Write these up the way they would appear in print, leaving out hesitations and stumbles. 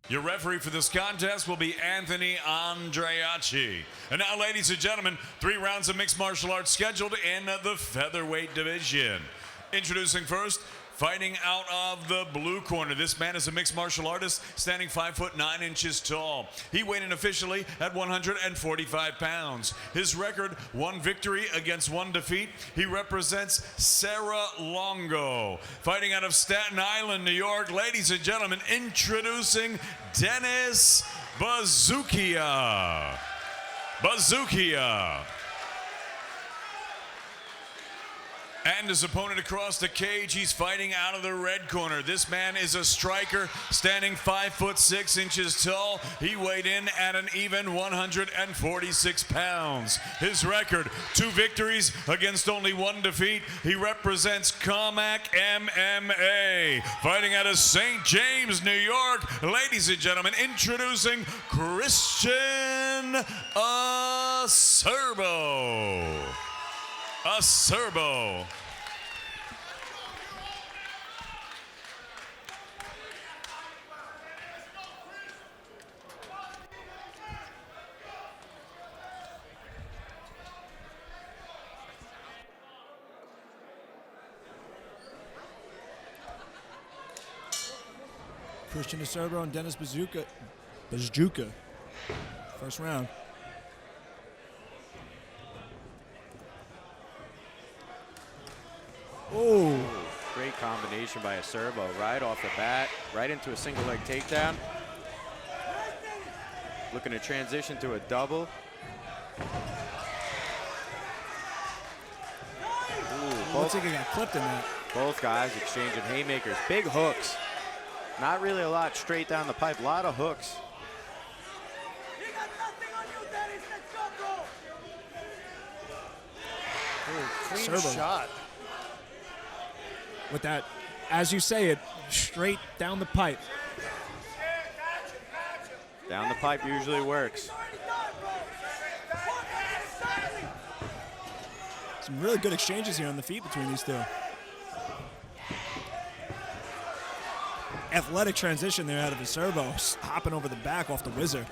Your referee for this contest will be Anthony Andreacci. And now, ladies and gentlemen, 3 rounds of mixed martial arts scheduled in the featherweight division. Introducing first, fighting out of the blue corner. This man is a mixed martial artist, standing 5'9" tall. He weighed in officially at 145 pounds. His record, 1 victory against 1 defeat. He represents Sarah Longo. Fighting out of Staten Island, New York, ladies and gentlemen, introducing Dennis Buzukja. Buzukja. And his opponent across the cage, he's fighting out of the red corner. This man is a striker, standing 5'6" tall. He weighed in at an even 146 pounds. His record, 2 victories against only 1 defeat. He represents Comac MMA. Fighting out of St. James, New York, ladies and gentlemen, introducing Christian Acerbo. Acerbo. Christian Acerbo and Dennis Buzukja. First round. Oh, great combination by Acerbo right off the bat, right into a single leg takedown. Looking to transition to a double. Looks like he got clipped in that. Both guys exchanging haymakers, big hooks. Not really a lot straight down the pipe, a lot of hooks. Clean Acerbo. shot. With that, as you say it, straight down the pipe. Down the pipe usually works. Some really good exchanges here on the feet between these two. Athletic transition there out of Acerbo, hopping over the back off the whizzer.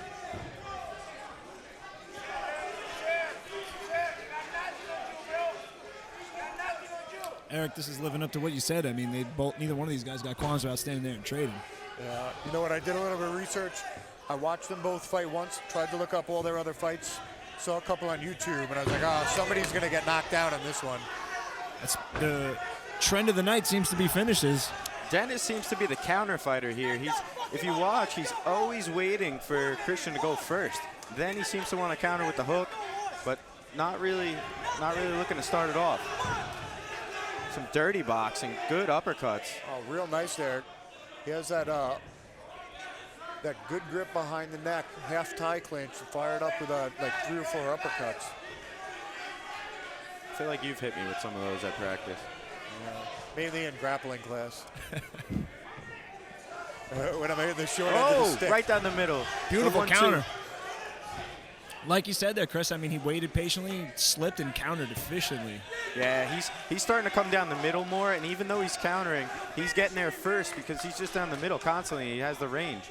Eric, this is living up to what you said. I mean, neither one of these guys got qualms about standing there and trading. Yeah, you know what? I did a little bit of research. I watched them both fight once, tried to look up all their other fights, saw a couple on YouTube, and I was like, oh, somebody's going to get knocked down in this one. That's the trend of the night seems to be finishes. Dennis seems to be the counter fighter here. If you watch, he's always waiting for Christian to go first. Then he seems to want to counter with the hook, but not really looking to start it off. Some dirty boxing, good uppercuts. Oh, real nice there. He has that that good grip behind the neck, half tie clinch, fired up with like 3 or 4 uppercuts. I feel like you've hit me with some of those at practice. Mainly in grappling class. When I'm hitting the short end of the stick. Right down the middle. Beautiful The 1-2. counter. Like you said there, Chris, I mean, he waited patiently, slipped, and countered efficiently. Yeah, he's starting to come down the middle more, and even though he's countering, he's getting there first because he's just down the middle constantly. He has the range.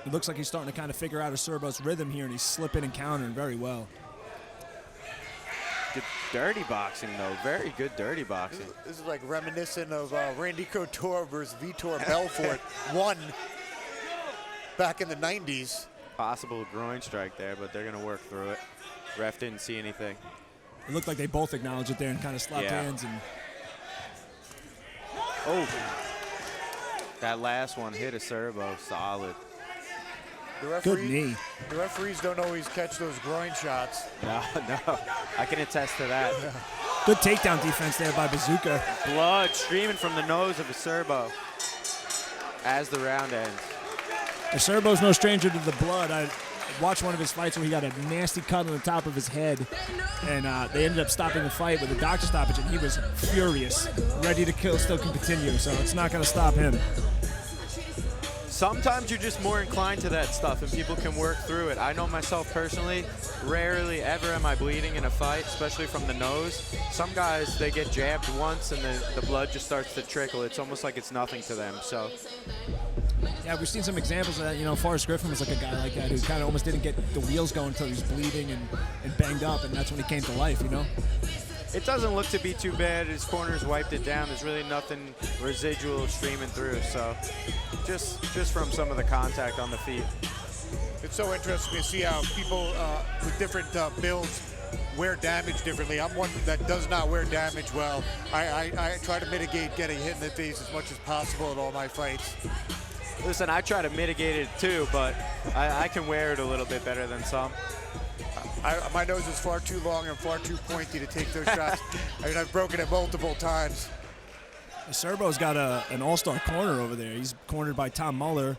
It looks like he's starting to kind of figure out Acerbo's rhythm here, and he's slipping and countering very well. Good dirty boxing, though. Very good dirty boxing. This is like reminiscent of Randy Couture versus Vitor Belfort 1 back in the 90s. Possible groin strike there, but they're going to work through it. Ref didn't see anything. It looked like they both acknowledged it there and kind of slapped hands. And oh, that last one hit Acerbo solid. Good knee. The referees don't always catch those groin shots. No, I can attest to that. Good takedown defense there by Buzukja. Blood streaming from the nose of Acerbo as the round ends. Acerbo's no stranger to the blood. I watched one of his fights where he got a nasty cut on the top of his head, and they ended up stopping the fight with a doctor stoppage, and he was furious, ready to kill, still can continue, so it's not going to stop him. Sometimes you're just more inclined to that stuff and people can work through it. I know myself personally, rarely ever am I bleeding in a fight, especially from the nose. Some guys, they get jabbed once and the blood just starts to trickle. It's almost like it's nothing to them. So. Yeah, we've seen some examples of that. You know, Forrest Griffin was like a guy like that who kind of almost didn't get the wheels going until he was bleeding and banged up, and that's when he came to life, you know? It doesn't look to be too bad. His corners wiped it down. There's really nothing residual streaming through. So just from some of the contact on the feet. It's so interesting to see how people with different builds wear damage differently. I'm one that does not wear damage well. I try to mitigate getting hit in the face as much as possible in all my fights. Listen, I try to mitigate it too, but I can wear it a little bit better than some. My nose is far too long and far too pointy to take those shots. I mean, I've broken it multiple times. Acerbo's got an all-star corner over there. He's cornered by Tom Muller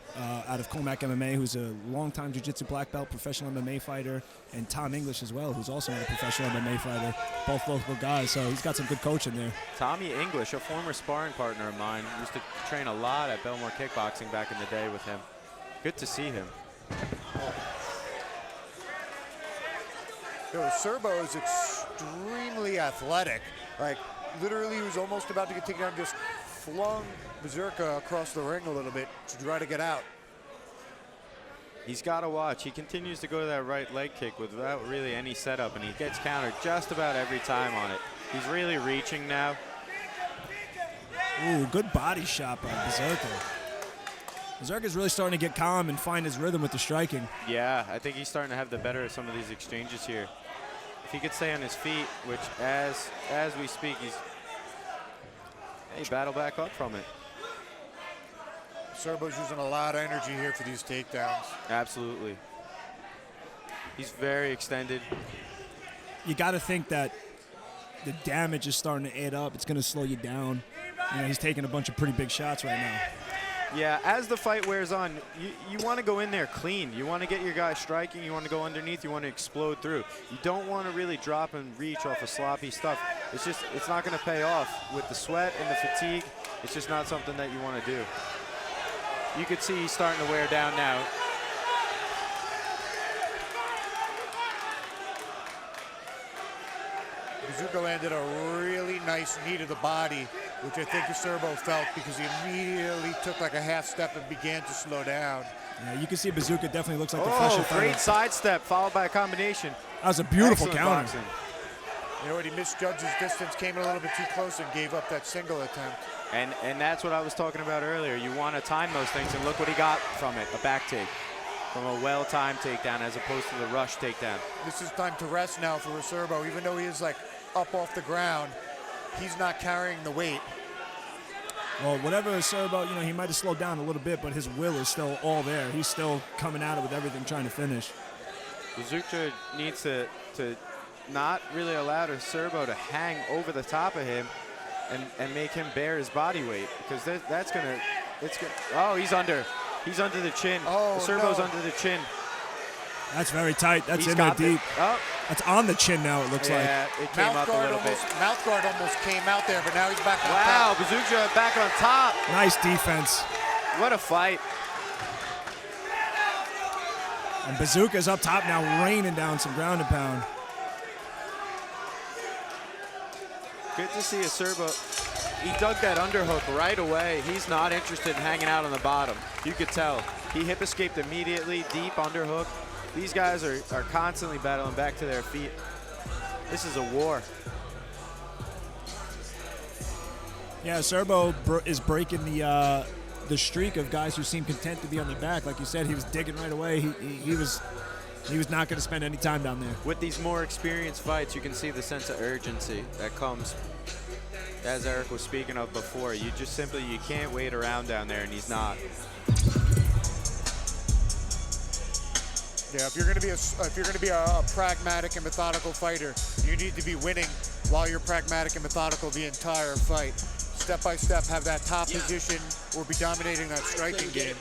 out of Comac MMA, who's a longtime jiu-jitsu black belt, professional MMA fighter, and Tom English as well, who's also a professional MMA fighter, both local guys. So he's got some good coaching there. Tommy English, a former sparring partner of mine, used to train a lot at Belmore Kickboxing back in the day with him. Good to see him. Acerbo is extremely athletic. Like, literally, he was almost about to get taken down, just flung Buzukja across the ring a little bit to try to get out. He's got to watch. He continues to go to that right leg kick without really any setup, and he gets countered just about every time on it. He's really reaching now. Ooh, good body shot by Buzukja. Buzukja's really starting to get calm and find his rhythm with the striking. Yeah, I think he's starting to have the better of some of these exchanges here. If he could stay on his feet, which as we speak, he battled back up from it. Acerbo's using a lot of energy here for these takedowns. Absolutely. He's very extended. You got to think that the damage is starting to add up. It's going to slow you down. You know, he's taking a bunch of pretty big shots right now. Yeah, as the fight wears on, you want to go in there clean. You want to get your guy striking. You want to go underneath. You want to explode through. You don't want to really drop and reach off of sloppy stuff. It's not going to pay off with the sweat and the fatigue. It's just not something that you want to do. You could see he's starting to wear down now. Buzukja landed a really nice knee to the body, which I think Acerbo felt because he immediately took like a half step and began to slow down. Yeah, you can see Buzukja definitely looks like the fresher fighter. Great sidestep followed by a combination. That was a beautiful Excellent counter. boxing. You know what, he misjudged his distance, came a little bit too close and gave up that single attempt. And that's what I was talking about earlier. You want to time those things, and look what he got from it, a back take. From a well-timed takedown as opposed to the rush takedown. This is time to rest now for Acerbo. Even though he is like up off the ground, he's not carrying the weight. Well, whatever Acerbo, you know, he might have slowed down a little bit, but his will is still all there. He's still coming at it with everything, trying to finish. Buzukja needs to not really allow Acerbo to hang over the top of him and make him bear his body weight, because that's gonna, oh, he's under the chin. Oh, Acerbo's no. under the chin. That's very tight. That's He's in there got deep. Oh, That's on the chin now, it looks like. yeah, it came up a little bit. Mouth guard almost came out there, but now he's back on Wow, top. Buzukja back on top. Nice defense. What a fight. And Buzukja's up top now, raining down some ground and pound. Good to see Acerbo. He dug that underhook right away. He's not interested in hanging out on the bottom. You could tell. He hip escaped immediately, deep underhook. These guys are constantly battling back to their feet. This is a war. Yeah, Acerbo is breaking the streak of guys who seem content to be on the back. Like you said, he was digging right away. He was not going to spend any time down there. With these more experienced fights, you can see the sense of urgency that comes, as Eric was speaking of before. You can't wait around down there, and he's not. Yeah, if you're going to be a pragmatic and methodical fighter, you need to be winning while you're pragmatic and methodical the entire fight. Step by step, have that top position, or be dominating that striking game.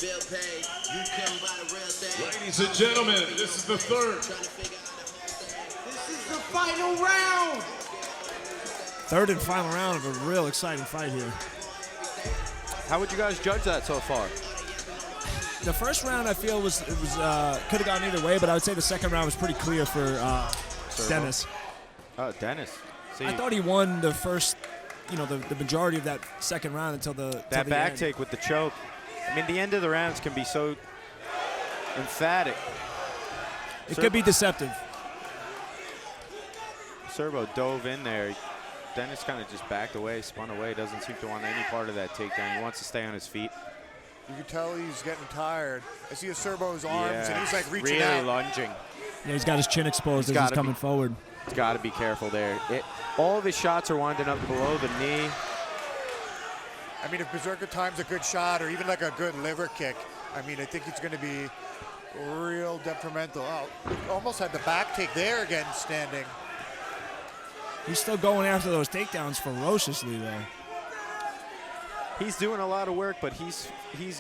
Ladies and gentlemen, this is the third. This is the final round. Third and final round of a real exciting fight here. How would you guys judge that so far? The first round I feel was could have gone either way, but I would say the second round was pretty clear for Dennis. Oh, Dennis. See, I thought he won the first, the majority of that second round until that back take with the choke. I mean, the end of the rounds can be so emphatic. It could be deceptive. Acerbo dove in there. Dennis kind of just backed away, spun away, doesn't seem to want any part of that takedown. He wants to stay on his feet. You can tell he's getting tired. I see Acerbo's arms, Yeah, and he's like reaching really out. lunging. Yeah, he's got his chin exposed as he's coming forward. He's got to be careful there. All of his shots are winding up below the knee. I mean, if Buzukja times a good shot or even like a good liver kick, I mean, I think it's going to be real detrimental. Oh, almost had the back take there again, standing. He's still going after those takedowns ferociously, though. He's doing a lot of work, but he's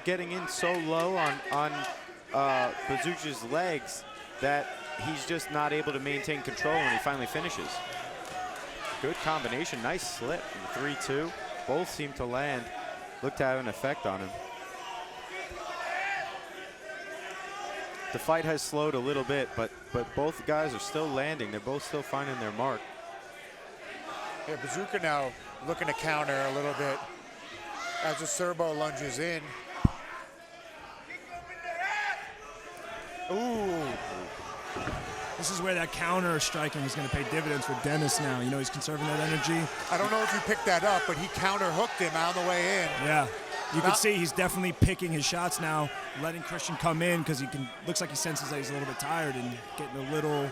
getting in so low on Buzukja's legs that he's just not able to maintain control when he finally finishes. Good combination, nice slip in the 3-2. Both seem to land. Looked to have an effect on him. The fight has slowed a little bit, but both guys are still landing. They're both still finding their mark. Yeah, Buzukja now looking to counter a little bit as Acerbo lunges in. Ooh. This is where that counter striking is going to pay dividends for Dennis now. He's conserving that energy. I don't know if you picked that up, but he counter hooked him on the way in. Yeah. You can see he's definitely picking his shots now, letting Christian come in because looks like he senses that he's a little bit tired and getting a little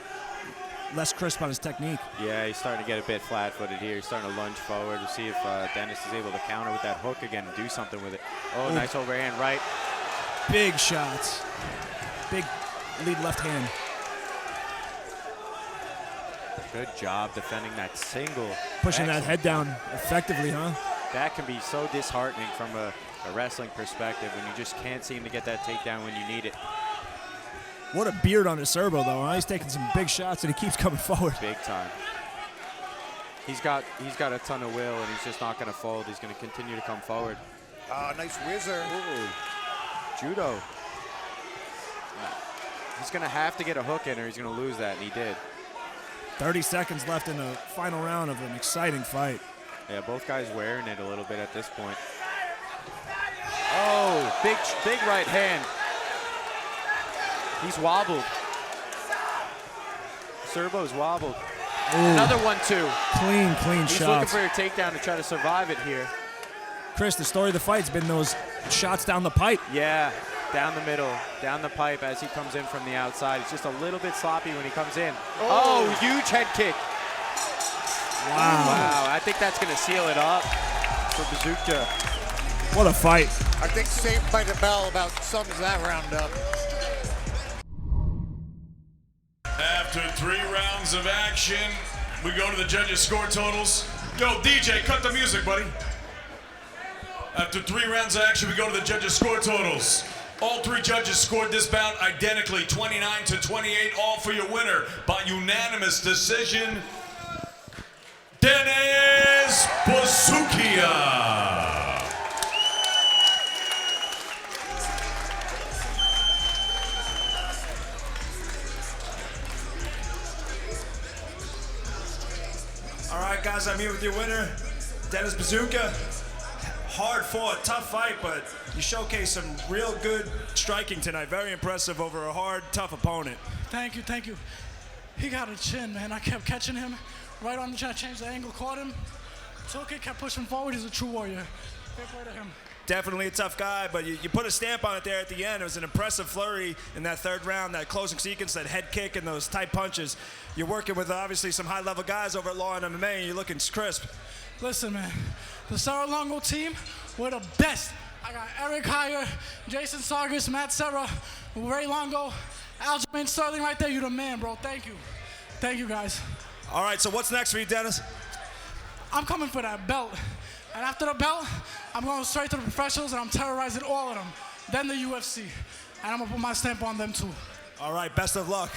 less crisp on his technique. Yeah, he's starting to get a bit flat-footed here. He's starting to lunge forward to see if Dennis is able to counter with that hook again and do something with it. Oh, Ooh. Nice overhand right. Big shots. Big lead left hand. Good job defending that single. Pushing that Excellent. head down effectively, huh? That can be so disheartening from a wrestling perspective when you just can't seem to get that takedown when you need it. What a beard on Acerbo, though, huh? He's taking some big shots and he keeps coming forward. Big time. He's got a ton of will and he's just not going to fold. He's going to continue to come forward. Nice whizzer. Ooh. Judo. He's going to have to get a hook in or he's going to lose that, and he did. 30 seconds left in the final round of an exciting fight. Yeah, both guys wearing it a little bit at this point. Oh, big right hand. He's wobbled. Acerbo's wobbled. Ooh. Another 1-2. Clean He's shots. looking for a takedown to try to survive it here. Chris, the story of the fight's been those shots down the pipe. Yeah, down the middle, down the pipe as he comes in from the outside. It's just a little bit sloppy when he comes in. Oh, huge head kick. Wow, I think that's going to seal it up for Buzukja. What a fight. I think Saved by the Bell about sums that round up. After 3 rounds of action, we go to the judges' score totals. Yo, DJ, cut the music, buddy. After 3 rounds of action, we go to the judges' score totals. All 3 judges scored this bout identically, 29-28, all for your winner by unanimous decision, Dennis Buzukja. All right, guys, I'm here with your winner, Dennis Buzukja. Hard fought, tough fight, but you showcased some real good striking tonight. Very impressive over a hard, tough opponent. Thank you. He got a chin, man. I kept catching him right on the chin. I changed the angle, caught him. Took it, kept pushing forward. He's a true warrior. Fair play to him. Definitely a tough guy, but you put a stamp on it there at the end. It was an impressive flurry in that third round, that closing sequence, that head kick and those tight punches. You're working with obviously some high-level guys over at Law and MMA, and you're looking crisp. Listen, man, the Sarah Longo team, we're the best. I got Eric Heyer, Jason Sargis, Matt Serra, Ray Longo, Aljamain Sterling right there. You're the man, bro. Thank you. Thank you, guys. All right, so what's next for you, Dennis? I'm coming for that belt. And after the belt, I'm going straight to the professionals, and I'm terrorizing all of them. Then the UFC. And I'm going to put my stamp on them, too. All right, best of luck.